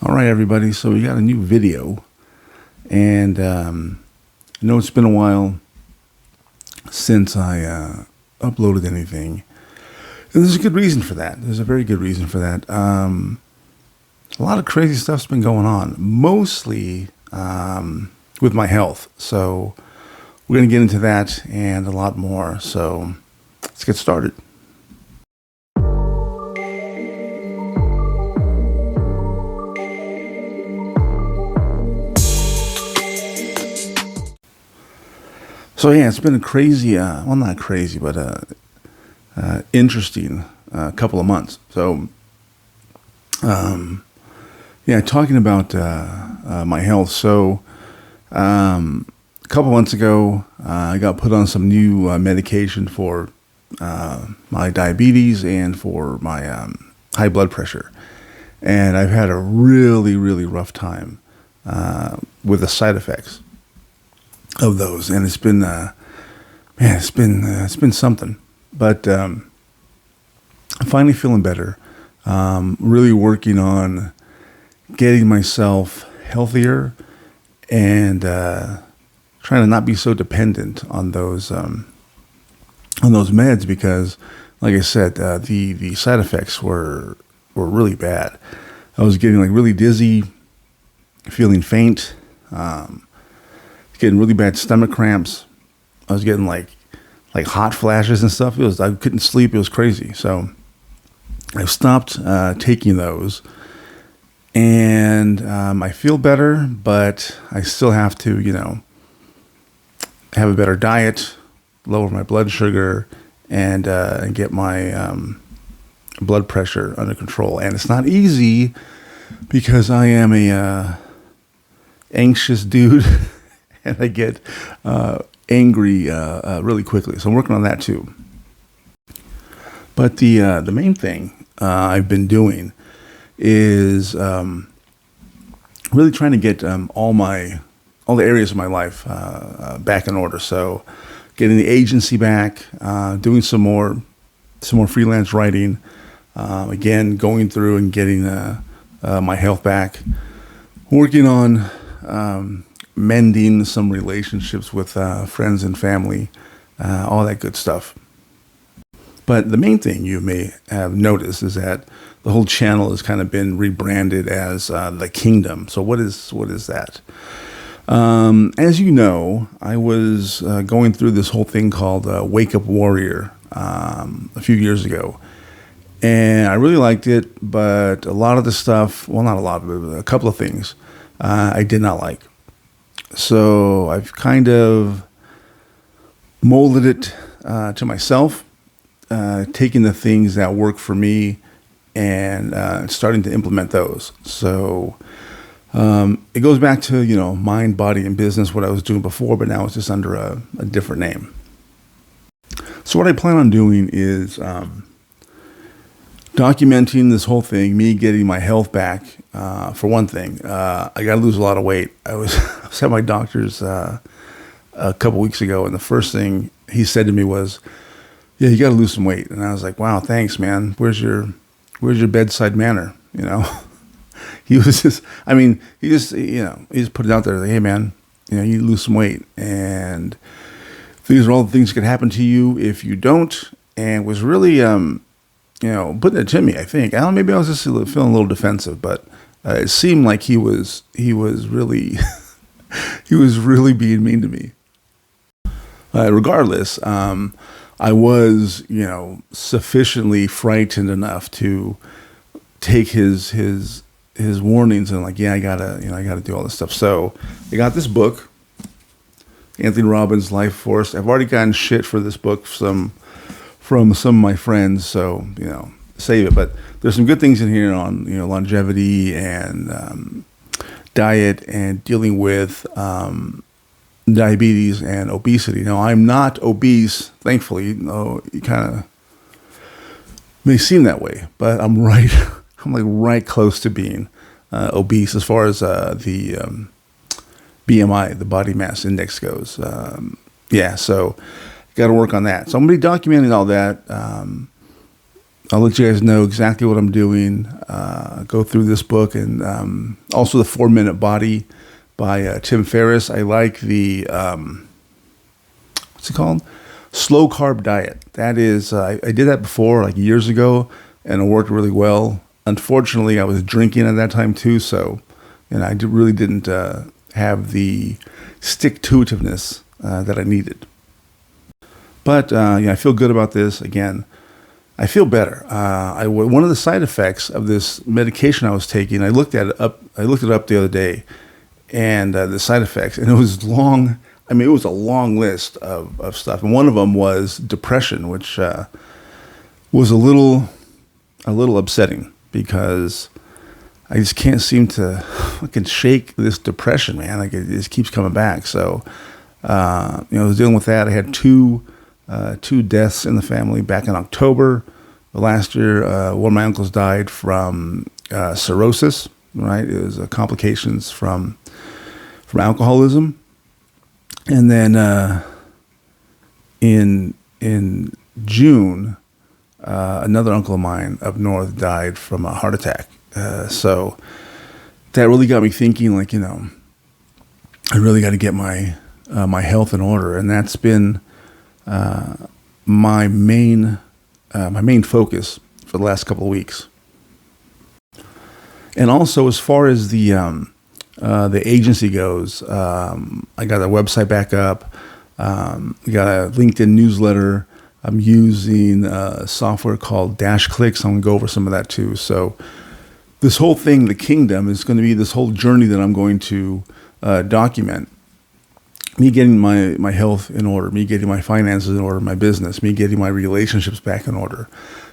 All right, everybody. So we got a new video, and I know it's been a while since I uploaded anything, and there's a good reason for that. There's a very good reason for that. A lot of crazy stuff's been going on, mostly with my health. So we're going to get into that and a lot more. So let's get started. So yeah, it's been a crazy, well, not crazy, but interesting couple of months. So, yeah, talking about my health. So, a couple months ago, I got put on some new medication for my diabetes and for my high blood pressure, and I've had a really, really rough time with the side effects of those, and it's been it's been something. But I'm finally feeling better. Really working on getting myself healthier and trying to not be so dependent on those meds, because, like I said, the side effects were really bad. I was getting like really dizzy, feeling faint. Getting really bad stomach cramps. I was getting like hot flashes and stuff. I couldn't sleep. It was crazy. So I stopped taking those, and I feel better, but I still have to, have a better diet, lower my blood sugar, and get my blood pressure under control. And it's not easy because I am a anxious dude. And I get angry really quickly. So I'm working on that too. But the main thing I've been doing is really trying to get all the areas of my life back in order. So getting the agency back, doing some more freelance writing, again going through and getting my health back, working on mending some relationships with friends and family, all that good stuff. But the main thing you may have noticed is that the whole channel has kind of been rebranded as The Kingdom. So what is that? As you know, I was going through this whole thing called Wake Up Warrior a few years ago. And I really liked it, but a lot of the stuff, well, not a lot, but a couple of things I did not like. So I've kind of molded it to myself, taking the things that work for me and starting to implement those. So it goes back to, mind, body, and business, what I was doing before, but now it's just under a different name. So what I plan on doing is documenting this whole thing, me getting my health back. For one thing, I got to lose a lot of weight. I was at my doctor's a couple weeks ago, and the first thing he said to me was, "Yeah, you got to lose some weight." And I was like, "Wow, thanks, man. Where's your bedside manner?" He was just, he just put it out there, like, "Hey, man, you need to lose some weight, and these are all the things that could happen to you if you don't." And was really, putting it to me. I think maybe I was just feeling a little defensive, but it seemed like he was really he was really being mean to me. Regardless, I was sufficiently frightened enough to take his warnings and I gotta do all this stuff. So I got this book, Anthony Robbins' Life Force. I've already gotten shit for this book from some of my friends, so save it. But there's some good things in here on longevity and diet and dealing with diabetes and obesity. Now, I'm not obese, thankfully. No, you kind of may seem that way, but I'm right. I'm right close to being obese as far as the BMI, the body mass index goes. So got to work on that. So I'm going to be documenting all that. I'll let you guys know exactly what I'm doing. Go through this book, and also the 4-Minute Body by Tim Ferriss. I like the what's it called? Slow carb diet. That is, I did that before, like years ago, and it worked really well. Unfortunately, I was drinking at that time too, so I really didn't have the stick-to-itiveness that I needed. But I feel good about this. Again, I feel better. One of the side effects of this medication I was taking, I looked it up the other day, and the side effects, and it was long. I mean, it was a long list of stuff, and one of them was depression, which was a little upsetting because I just can't seem to fucking shake this depression, man. Like, it just keeps coming back. So, I was dealing with that. I had two deaths in the family back in October last year. One of my uncles died from cirrhosis. Right, it was complications from alcoholism, and then in June, another uncle of mine up north died from a heart attack. So that really got me thinking, like, I really got to get my health in order, and that's been my main focus for the last couple of weeks. And also, as far as the agency goes, I got a website back up. We got a LinkedIn newsletter. I'm using software called Dash Clicks. I'm going to go over some of that too. So this whole thing, the kingdom, is going to be this whole journey that I'm going to document. Me getting my health in order, me getting my finances in order, my business, me getting my relationships back in order,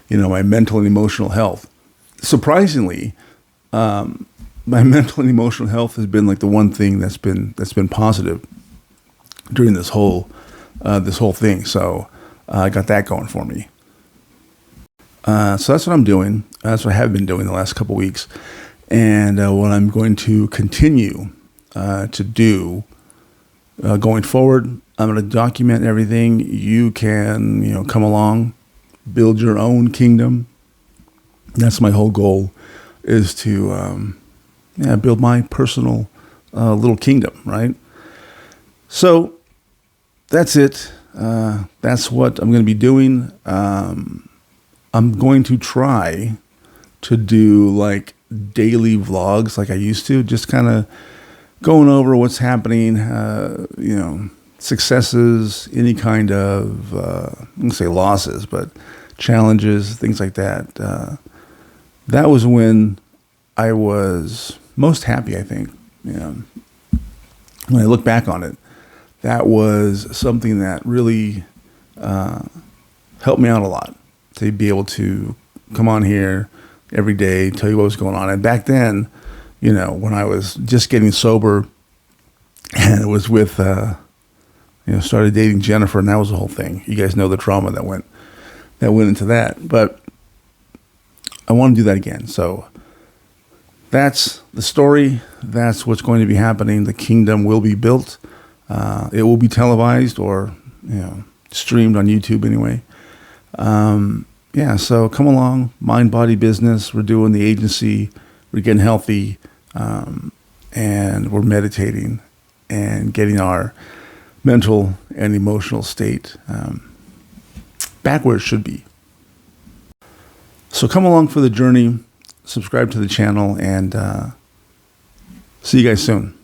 my mental and emotional health. Surprisingly, my mental and emotional health has been like the one thing that's been positive during this whole thing. So I got that going for me. So that's what I'm doing. That's what I have been doing the last couple weeks, and what I'm going to continue to do going forward. I'm going to document everything. You can come along, build your own kingdom. That's my whole goal, is to build my personal little kingdom, right? So that's it. That's what I'm going to be doing. I'm going to try to do like daily vlogs like I used to, just kind of going over what's happening, successes, any kind of, I wouldn't say losses, but challenges, things like that. That was when I was most happy, I think. When I look back on it, that was something that really helped me out a lot, to be able to come on here every day, tell you what was going on. And back then, when I was just getting sober, and it was with, started dating Jennifer, and that was the whole thing. You guys know the trauma that went into that. But I want to do that again. So that's the story. That's what's going to be happening. The kingdom will be built. It will be televised or streamed on YouTube anyway. So come along, mind, body, business. We're doing the agency. We're getting healthy, and we're meditating and getting our mental and emotional state back where it should be. So come along for the journey. Subscribe to the channel, and see you guys soon.